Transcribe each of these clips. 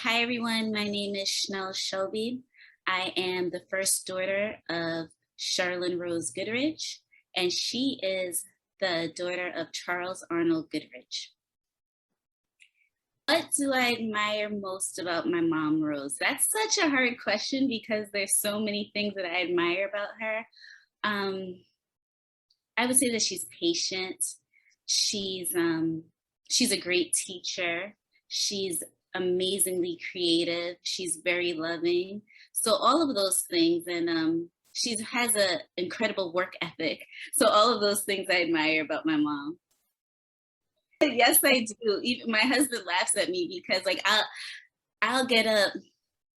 Hi, everyone. My name is Schnelle Shelby. I am the first daughter of Charlene Rose Goodridge, and she is the daughter of Charles Arnold Goodridge. What do I admire most about my mom, Rose? That's such a hard question because there's so many things that I admire about her. I would say that she's patient. She's she's a great teacher. She's amazingly creative. She's very loving. So all of those things, and she has an incredible work ethic. So all of those things I admire about my mom. Yes, I do. Even my husband laughs at me because like I'll get up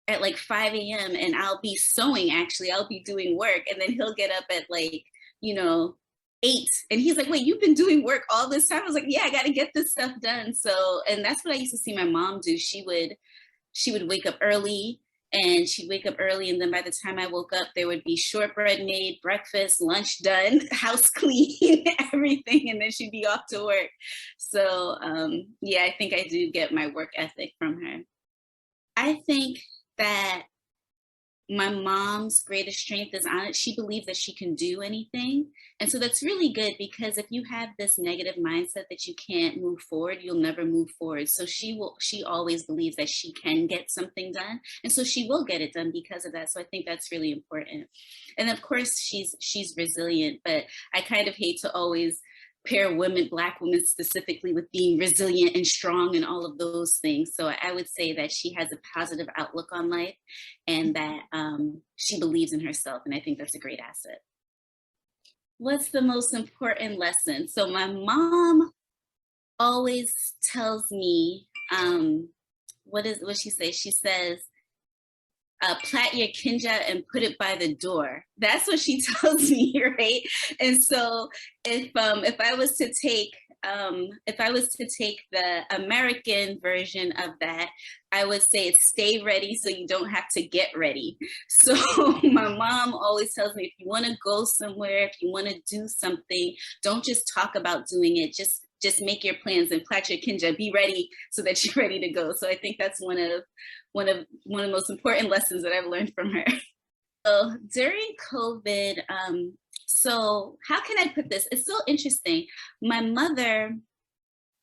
at like 5 a.m. and I'll be sewing. Actually, I'll be doing work, and then he'll get up at like, you know, 8, and he's like, wait, you've been doing work all this time? I was like, yeah, I got to get this stuff done. So, and that's what I used to see my mom do. She would wake up early, and she'd wake up early, and then by the time I woke up, there would be shortbread made, breakfast, lunch done, house clean, everything, and then she'd be off to work. So yeah, I think I do get my work ethic from her. I think that my mom's greatest strength is on it. She believes that she can do anything. And so that's really good, because if you have this negative mindset that you can't move forward, you'll never move forward. So she always believes that she can get something done. And so she will get it done because of that. So I think that's really important. And of course she's resilient, but I kind of hate to always pair women, Black women specifically, with being resilient and strong and all of those things. So I would say that she has a positive outlook on life, and that she believes in herself. And I think that's a great asset. What's the most important lesson? So my mom always tells me, what she say? She says, plait your kinja and put it by the door. That's what she tells me, right? And so if I was to take the American version of that, I would say it's stay ready so you don't have to get ready. So my mom always tells me, if you want to go somewhere, if you want to do something, don't just talk about doing it. Just make your plans and plait your kinja, be ready so that you're ready to go. So I think that's one of the most important lessons that I've learned from her. So during COVID, so how can I put this? It's so interesting. My mother,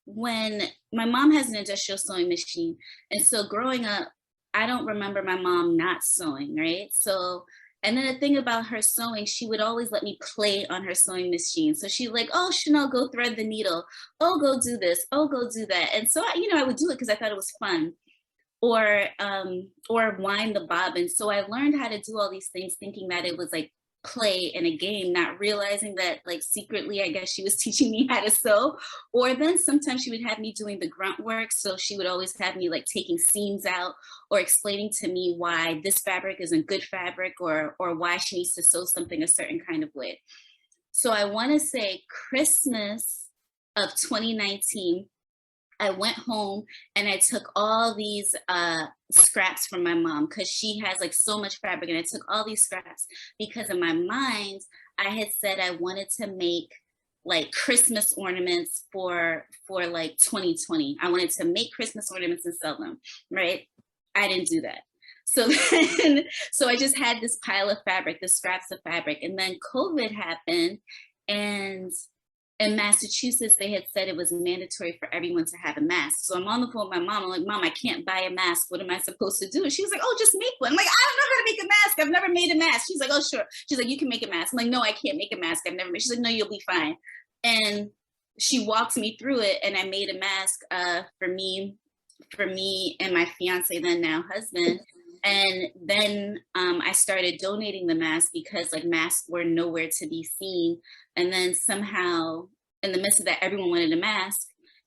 when my mom has an industrial sewing machine, and so growing up, I don't remember my mom not sewing, right? So, and then the thing about her sewing, she would always let me play on her sewing machine. So she'd like, oh, Chanel, go thread the needle. Oh, go do this. Oh, go do that. And so, I would do it because I thought it was fun. Or wind the bobbin. So I learned how to do all these things thinking that it was like play and a game, not realizing that like secretly, I guess she was teaching me how to sew. Or then sometimes she would have me doing the grunt work. So she would always have me like taking seams out or explaining to me why this fabric isn't good fabric, or why she needs to sew something a certain kind of way. So I want to say Christmas of 2019, I went home and I took all these scraps from my mom, because she has like so much fabric, and I took all these scraps because in my mind, I had said I wanted to make like Christmas ornaments for like 2020. I wanted to make Christmas ornaments and sell them, right? I didn't do that. So then, so I just had this pile of fabric, the scraps of fabric, and then COVID happened, and in Massachusetts, they had said it was mandatory for everyone to have a mask. So I'm on the phone with my mom. I'm like, Mom, I can't buy a mask. What am I supposed to do? And she was like, oh, just make one. I'm like, I don't know how to make a mask. I've never made a mask. She's like, oh, sure. She's like, you can make a mask. I'm like, no, I can't make a mask. I've never made. She's like, no, you'll be fine. And she walked me through it, and I made a mask for me and my fiance, then now husband. And then I started donating the masks because like masks were nowhere to be seen. And then somehow in the midst of that, everyone wanted a mask.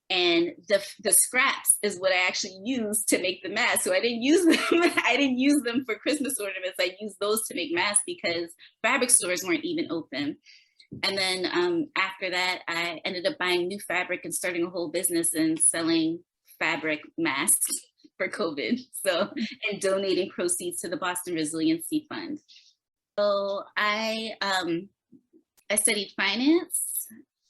And the scraps is what I actually used to make the mask. So I didn't use them. I didn't use them for Christmas ornaments. I used those to make masks because fabric stores weren't even open. And then after that, I ended up buying new fabric and starting a whole business and selling fabric masks for COVID. So, and donating proceeds to the Boston Resiliency Fund. So I studied finance.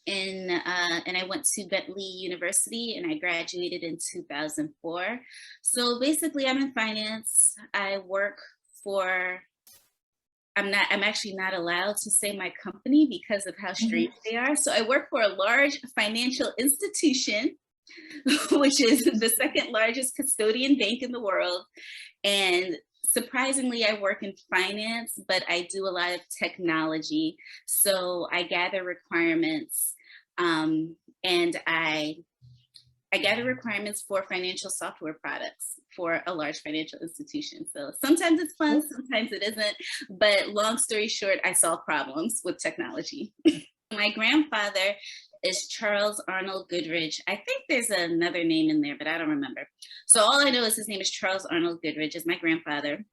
and I went to Bentley University and I graduated in 2004. So basically I'm in finance. I work for, I'm actually not allowed to say my company because of how strange they are. So I work for a large financial institution, which is the second largest custodian bank in the world. And surprisingly, I work in finance, but I do a lot of technology. So I gather requirements, and I gather requirements for financial software products for a large financial institution. So sometimes it's fun, sometimes it isn't. But long story short, I solve problems with technology. My grandfather is Charles Arnold Goodridge. I think there's another name in there, but I don't remember. So all I know is his name is Charles Arnold Goodridge, is my grandfather.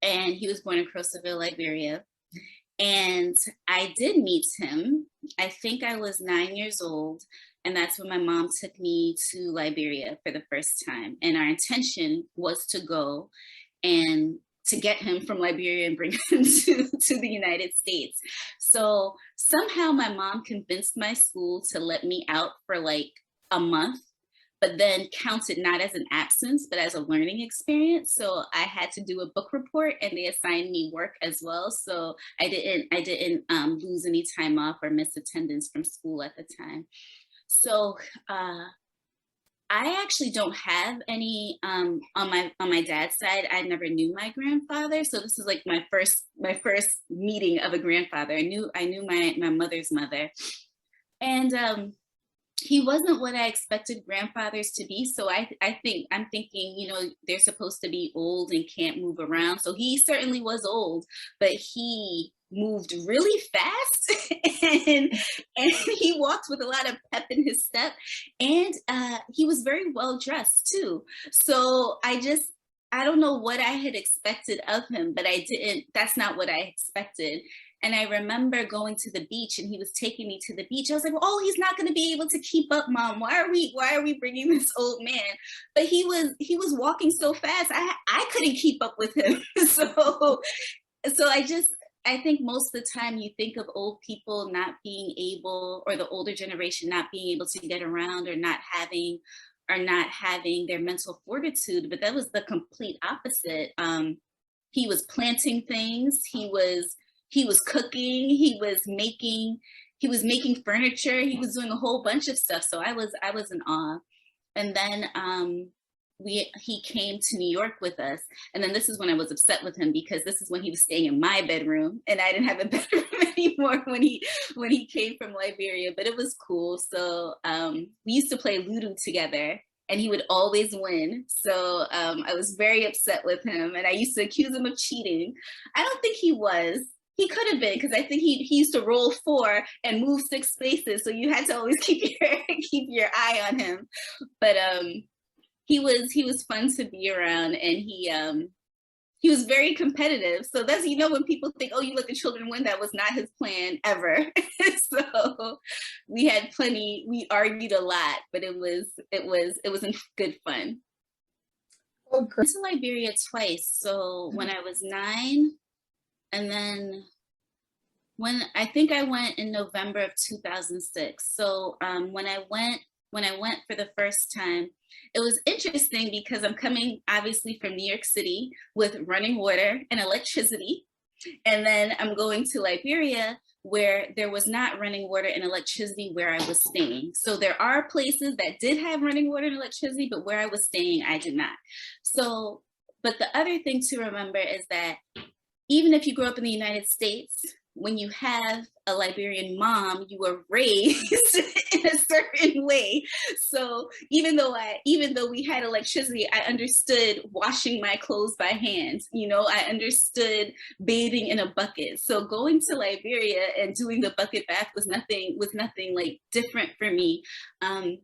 And he was born in Crozierville, Liberia. And I did meet him. I think I was 9 years old. And that's when my mom took me to Liberia for the first time. And our intention was to go and to get him from Liberia and bring him to the United States. So somehow my mom convinced my school to let me out for like a month, but then counted not as an absence, but as a learning experience. So I had to do a book report and they assigned me work as well. So I didn't lose any time off or miss attendance from school at the time. So I actually don't have any on my dad's side. I never knew my grandfather, so this is like my first meeting of a grandfather. I knew my mother's mother, and he wasn't what I expected grandfathers to be. So I'm thinking, you know, they're supposed to be old and can't move around. So he certainly was old, but he moved really fast and he walked with a lot of pep in his step, and he was very well dressed too. So I don't know what I had expected of him, but that's not what I expected. And I remember going to the beach and he was taking me to the beach. I was like, well, oh, he's not going to be able to keep up, Mom. Why are we bringing this old man? But he was walking so fast. I couldn't keep up with him. So I think most of the time you think of old people not being able, or the older generation not being able to get around, or not having their mental fortitude, but that was the complete opposite. He was planting things, he was cooking, he was making furniture, he was doing a whole bunch of stuff. So I was in awe. And then he came to New York with us. And then this is when I was upset with him, because this is when he was staying in my bedroom and I didn't have a bedroom anymore when he came from Liberia, but it was cool. So we used to play Ludo together and he would always win. So I was very upset with him and I used to accuse him of cheating. I don't think he was. He could have been, because I think he used to roll 4 and move 6 spaces. So you had to always keep your eye on him. But he was fun to be around, and he was very competitive. So that's, you know, when people think, oh, you let the children win, that was not his plan ever. So we argued a lot, but it was good fun. Oh, great. I went to Liberia twice. So when I was 9, and then I think I went in November of 2006. So when I went for the first time, it was interesting because I'm coming obviously from New York City with running water and electricity. And then I'm going to Liberia where there was not running water and electricity where I was staying. So there are places that did have running water and electricity, but where I was staying, I did not. So, but the other thing to remember is that even if you grow up in the United States, when you have a Liberian mom, you were raised in a certain way. So even though we had electricity, I understood washing my clothes by hand. You know, I understood bathing in a bucket. So going to Liberia and doing the bucket bath was nothing like different for me. I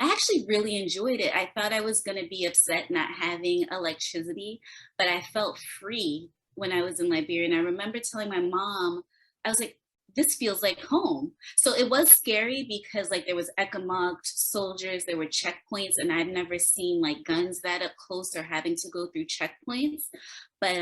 actually really enjoyed it. I thought I was going to be upset not having electricity, but I felt free when I was in Liberia. And I remember telling my mom, I was like, this feels like home. So it was scary because like there was ECMOG soldiers, there were checkpoints, and I've never seen like guns that up close or having to go through checkpoints. But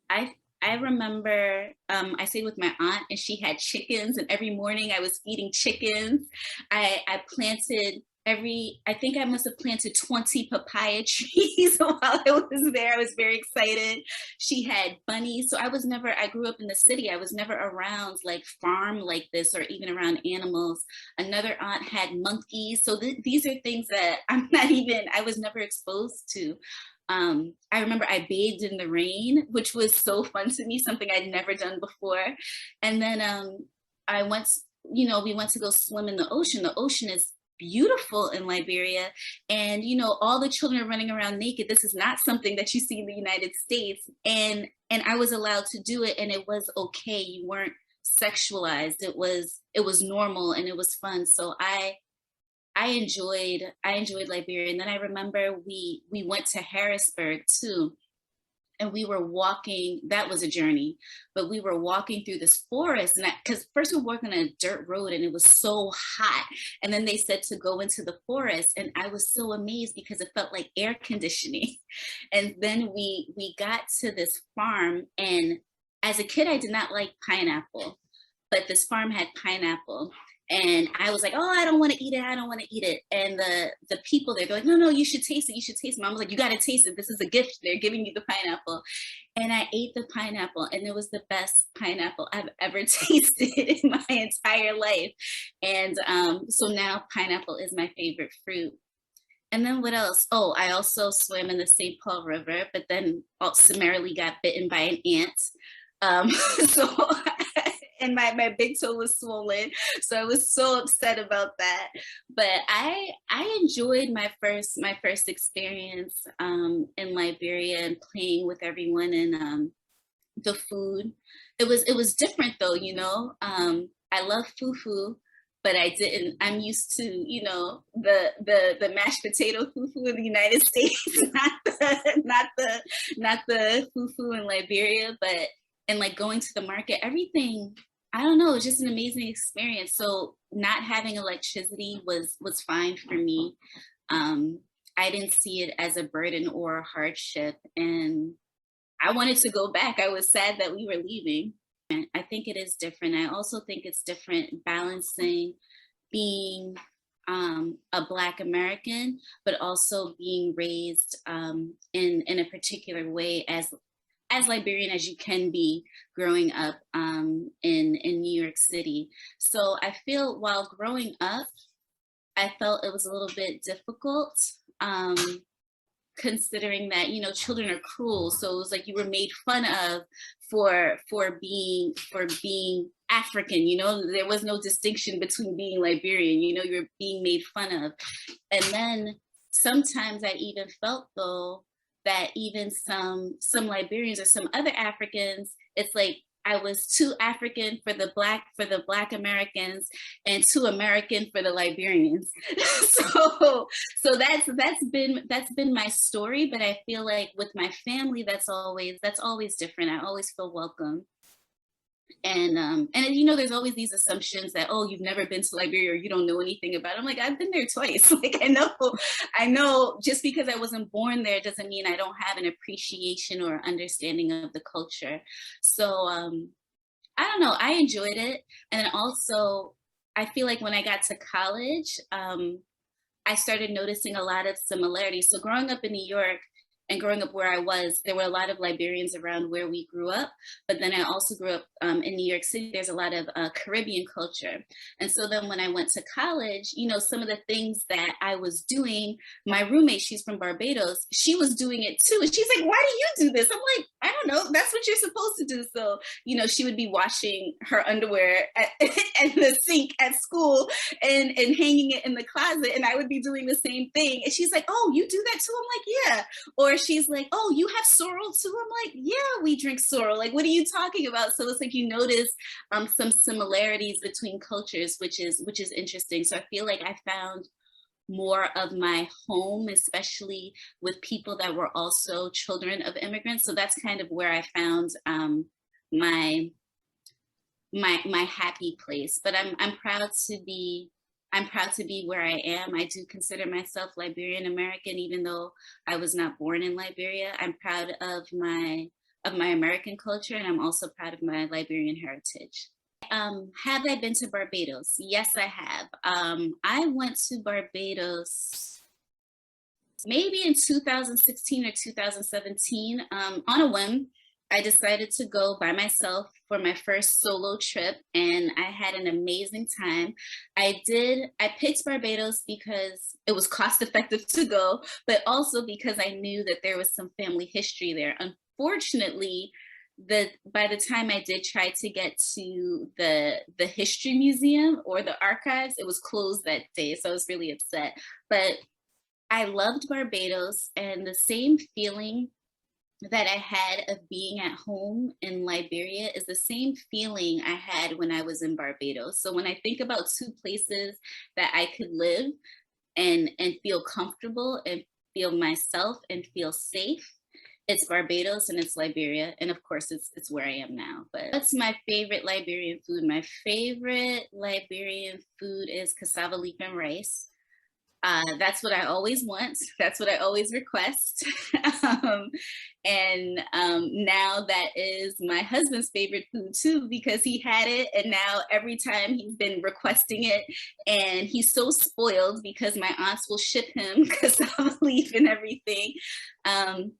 I I remember I stayed with my aunt and she had chickens, and every morning I was feeding chickens. I planted I think I must have planted 20 papaya trees while I was there. I was very excited. She had bunnies. So I grew up in the city. I was never around like farm like this or even around animals. Another aunt had monkeys. So these are things that I was never exposed to. I remember I bathed in the rain, which was so fun to me, something I'd never done before. And then I went, we went to go swim in the ocean. The ocean is beautiful in Liberia. And, all the children are running around naked. This is not something that you see in the United States. And I was allowed to do it and it was okay. You weren't sexualized. It was normal and it was fun. So I enjoyed Liberia. And then I remember we went to Harrisburg too. And we were walking, that was a journey, but we were walking through this forest. And because first we were walking on a dirt road and it was so hot. And then they said to go into the forest. And I was so amazed because it felt like air conditioning. And then we got to this farm. And as a kid, I did not like pineapple, but this farm had pineapple. And I was like, oh, I don't want to eat it. I don't want to eat it. And the people there, they're like, no, you should taste it. You should taste it. Mom was like, you got to taste it. This is a gift. They're giving you the pineapple. And I ate the pineapple and it was the best pineapple I've ever tasted in my entire life. And so now pineapple is my favorite fruit. And then what else? Oh, I also swam in the St. Paul River, but then summarily got bitten by an ant. So and my big toe was swollen, so I was so upset about that. But I enjoyed my first experience in Liberia and playing with everyone and the food. It was different though, I love fufu, but I'm used to, the mashed potato fufu in the United States, not the fufu in Liberia, but and like going to the market, everything, I don't know, it's just an amazing experience. So not having electricity was fine for me. I didn't see it as a burden or a hardship, and I wanted to go back. I was sad that we were leaving. And I think it is different. I also think it's different balancing being a Black American, but also being raised in a particular way as Liberian as you can be growing up in New York City. So I feel while growing up, I felt it was a little bit difficult, considering that, children are cruel. So it was like you were made fun of for being African, there was no distinction between being Liberian, you were being made fun of. And then sometimes I even felt though that even some Liberians or some other Africans, it's like I was too African for the Black Americans and too American for the Liberians. so that's been my story. But I feel like with my family, that's always different. I always feel welcome. And there's always these assumptions that, oh, you've never been to Liberia or you don't know anything about it. I'm like, I've been there twice. Like I know just because I wasn't born there doesn't mean I don't have an appreciation or understanding of the culture. So I don't know, I enjoyed it. And then also I feel like when I got to college, I started noticing a lot of similarities. So growing up in New York, and growing up where I was, there were a lot of Liberians around where we grew up. But then I also grew up in New York City. There's a lot of Caribbean culture. And so then when I went to college, some of the things that I was doing, my roommate, she's from Barbados, she was doing it too. And she's like, why do you do this? I'm like, I don't know. That's what you're supposed to do. So, she would be washing her underwear at the sink at school and hanging it in the closet. And I would be doing the same thing. And she's like, oh, you do that too? I'm like, yeah. Or she's like, oh, you have sorrel too? I'm like, yeah, we drink sorrel. Like, what are you talking about? So it's like you notice some similarities between cultures, which is interesting. So I feel like I found more of my home, especially with people that were also children of immigrants. So that's kind of where I found my happy place. But I'm proud to be where I am. I do consider myself Liberian American, even though I was not born in Liberia. I'm proud of of my American culture, and I'm also proud of my Liberian heritage. Have I been to Barbados? Yes, I have. I went to Barbados maybe in 2016 or 2017 on a whim. I decided to go by myself for my first solo trip, and I had an amazing time. I picked Barbados because it was cost effective to go, but also because I knew that there was some family history there. Unfortunately, by the time I did try to get to the history museum or the archives, it was closed that day, so I was really upset. But I loved Barbados, and the same feeling that I had of being at home in Liberia is the same feeling I had when I was in Barbados. So when I think about two places that I could live and feel comfortable and feel myself and feel safe, it's Barbados and it's Liberia, and of course it's where I am now. But what's my favorite Liberian food? My favorite Liberian food is cassava leaf and rice. That's what I always want. That's what I always request. um, and now that is my husband's favorite food too, because he had it. And now every time he's been requesting it, and he's so spoiled because my aunts will ship him cassava leaf and everything. Um,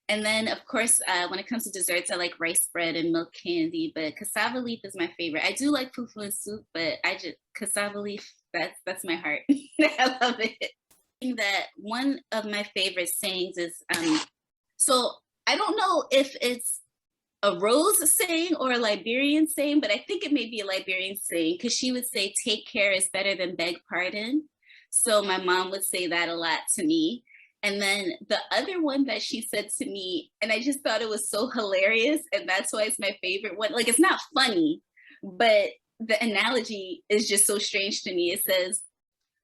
and then, of course, when it comes to desserts, I like rice bread and milk candy, but cassava leaf is my favorite. I do like fufu and soup, but cassava leaf, that's my heart. I love it. That one of my favorite sayings is, so I don't know if it's a Rose saying or a Liberian saying, but I think it may be a Liberian saying, because she would say, take care is better than beg pardon. So my mom would say that a lot to me. And then the other one that she said to me, and I just thought it was so hilarious, and that's why it's my favorite one. Like, it's not funny, but the analogy is just so strange to me. It says,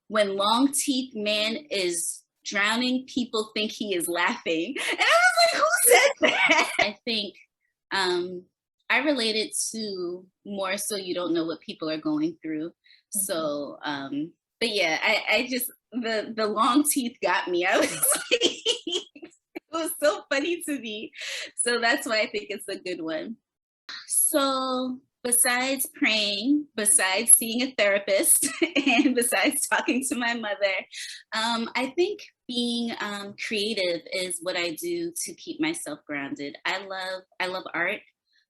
when long teeth man is drowning, people think he is laughing. And I was like, who said that? I think I relate it to more so you don't know what people are going through. So, but yeah, I just, the long teeth got me. I was like, it was so funny to me. So that's why I think it's a good one. So besides praying, besides seeing a therapist, and besides talking to my mother, I think being creative is what I do to keep myself grounded. I love art.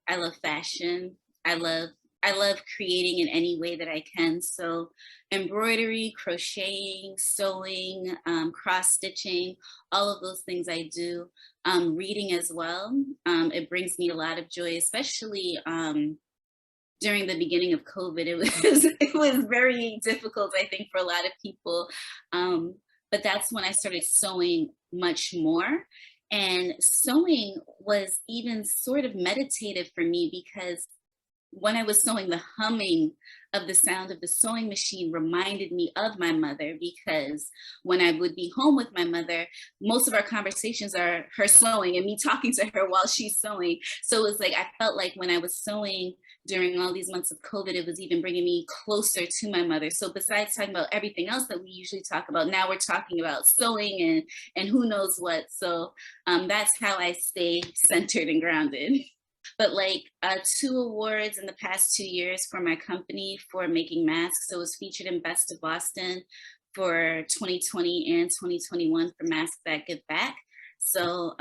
I love fashion. I love I love creating in any way that I can. So embroidery, crocheting, sewing, cross stitching, all of those things I do. Reading as well. It brings me a lot of joy, especially during the beginning of COVID. It was it was very difficult, I think, for a lot of people. But that's when I started sewing much more. And sewing was even sort of meditative for me because when I was sewing, the humming of the sound of the sewing machine reminded me of my mother, because when I would be home with my mother, most of our conversations are her sewing and me talking to her while she's sewing. So it was like, I felt like when I was sewing during all these months of COVID, it was even bringing me closer to my mother. So besides talking about everything else that we usually talk about, now we're talking about sewing and who knows what. So that's how I stay centered and grounded. But like 2 awards in the past 2 years for my company for making masks. So it was featured in Best of Boston for 2020 and 2021 for Masks That Give Back. So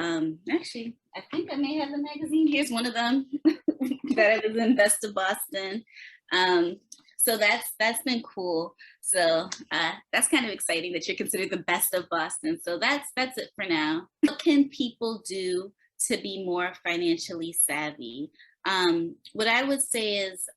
actually, I think I may have the magazine. Here's one of them that I was in Best of Boston. So that's been cool. So that's kind of exciting that you're considered the best of Boston. So that's it for now. What can people do to be more financially savvy? What I would say is,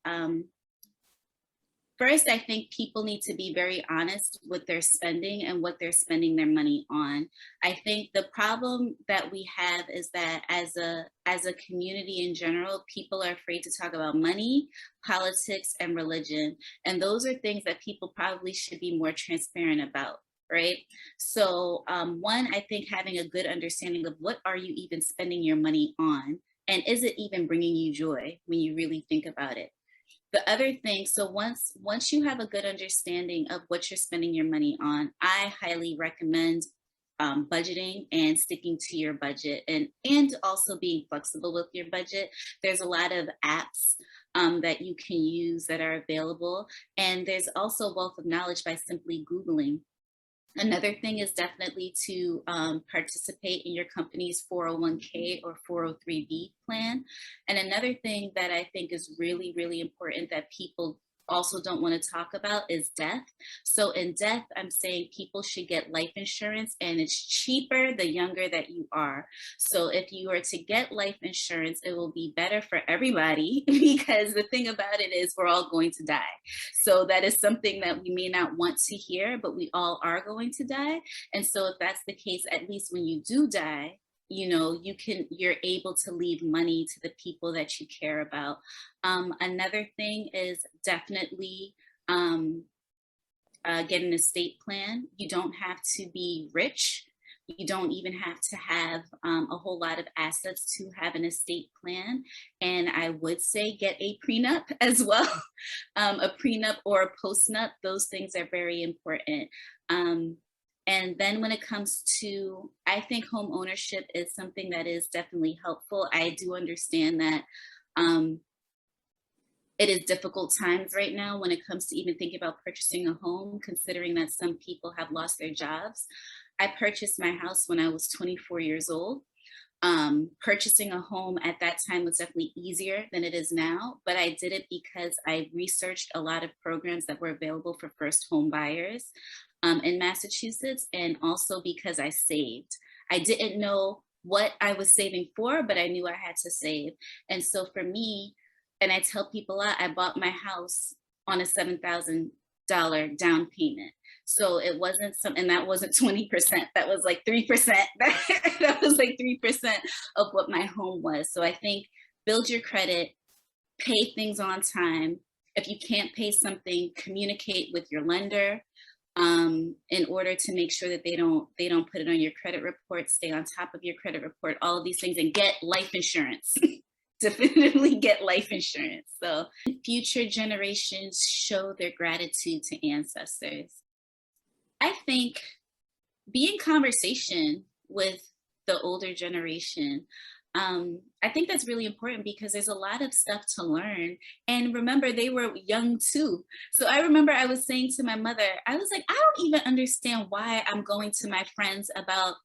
first, I think people need to be very honest with their spending and what they're spending their money on. I think the problem that we have is that as a community in general, people are afraid to talk about money, politics, and religion. And those are things that people probably should be more transparent about. Right. So one, I think having a good understanding of what are you even spending your money on, and is it even bringing you joy when you really think about it? The other thing, so once you have a good understanding of what you're spending your money on, I highly recommend budgeting and sticking to your budget, and also being flexible with your budget. There's a lot of apps that you can use that are available. And there's also a wealth of knowledge by simply Googling. Another thing is definitely to participate in your company's 401k or 403b plan. And another thing that I think is really, really important that people also don't want to talk about is death. So in death, I'm saying people should get life insurance, and it's cheaper the younger that you are. So if you are to get life insurance, it will be better for everybody because the thing about it is we're all going to die. So that is something that we may not want to hear, but we all are going to die. And so if that's the case, at least when you do die, you're able to leave money to the people that you care about. Another thing is definitely get an estate plan. You don't have to be rich. You don't even have to have a whole lot of assets to have an estate plan. And I would say get a prenup as well. A prenup or a postnup, those things are very important. And then when it comes to, I think home ownership is something that is definitely helpful. I do understand that it is difficult times right now when it comes to even thinking about purchasing a home, considering that some people have lost their jobs. I purchased my house when I was 24 years old. Purchasing a home at that time was definitely easier than it is now, but I did it because I researched a lot of programs that were available for first home buyers in Massachusetts, and also because I saved. I didn't know what I was saving for, but I knew I had to save. And so for me, and I tell people a lot, I bought my house on a $7,000 down payment. So it wasn't and that wasn't 20%, that was like 3%. That was like 3% of what my home was. So I think build your credit, pay things on time. If you can't pay something, communicate with your lender in order to make sure that they don't put it on your credit report. Stay on top of your credit report, all of these things, and get life insurance. Definitively get life insurance. So future generations show their gratitude to ancestors. I think be in conversation with the older generation. I think that's really important because there's a lot of stuff to learn. And remember, they were young too. So I remember I was saying to my mother, I was like, I don't even understand why I'm going to my friends about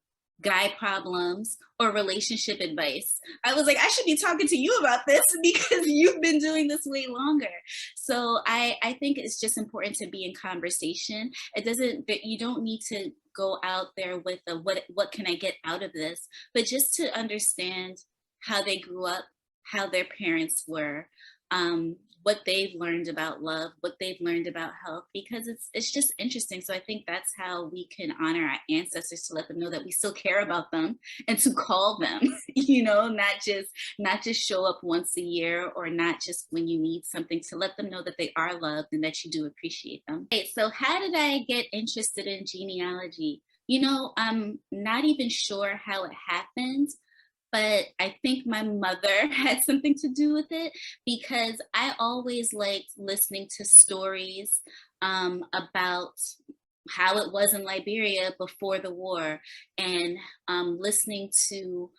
guy problems or relationship advice. I was like, I should be talking to you about this because you've been doing this way longer. So I think it's just important to be in conversation. You don't need to go out there with what can I get out of this, but just to understand how they grew up, how their parents were, what they've learned about love, what they've learned about health, because it's just interesting. So I think that's how we can honor our ancestors, to let them know that we still care about them, and to call them, not just show up once a year, or not just when you need something, to let them know that they are loved and that you do appreciate them. Okay, so how did I get interested in genealogy? I'm not even sure how it happened, but I think my mother had something to do with it, because I always liked listening to stories about how it was in Liberia before the war, and listening to,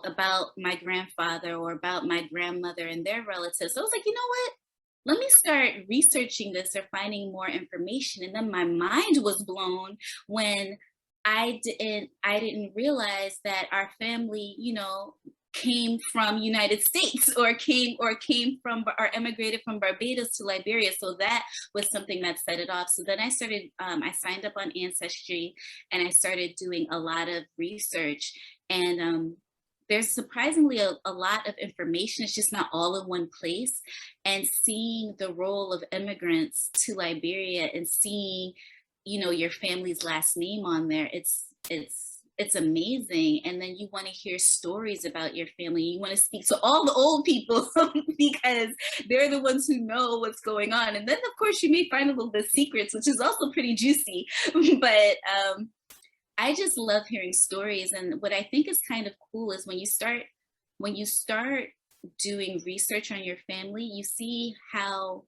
about my grandfather or about my grandmother and their relatives. So I was like, you know what? Let me start researching this or finding more information. And then my mind was blown when I didn't realize that our family, came from United States, or came from, or emigrated from Barbados to Liberia. So that was something that set it off. So then I signed up on Ancestry, and I started doing a lot of research, and there's surprisingly a lot of information. It's just not all in one place. And seeing the role of immigrants to Liberia, and seeing your family's last name on there, it's amazing. And then you want to hear stories about your family. You want to speak to all the old people because they're the ones who know what's going on. And then of course you may find a little bit of secrets, which is also pretty juicy. But I just love hearing stories. And what I think is kind of cool is when you start doing research on your family, you see how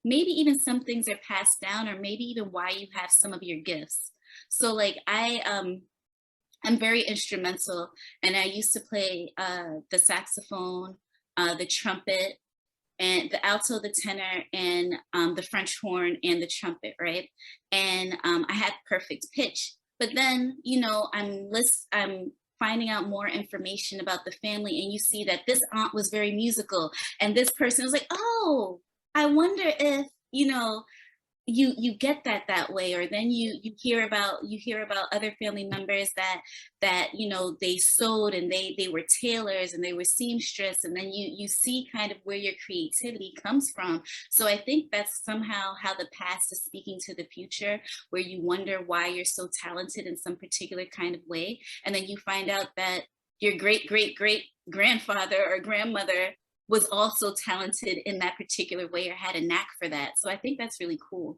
maybe even some things are passed down, or maybe even why you have some of your gifts. So like I'm very instrumental, and I used to play the saxophone, the trumpet, and the alto, the tenor, and the French horn and the trumpet, right? And I had perfect pitch. But then, you know, I'm finding out more information about the family, and you see that this aunt was very musical, and this person was like, oh, I wonder if, you know, you get that way. Or then you hear about other family members that you know, they sewed, and they were tailors, and they were seamstress, and then you see kind of where your creativity comes from. So I think that's somehow how the past is speaking to the future, where you wonder why you're so talented in some particular kind of way, and then you find out that your great grandfather or grandmother was also talented in that particular way or had a knack for that. So I think that's really cool.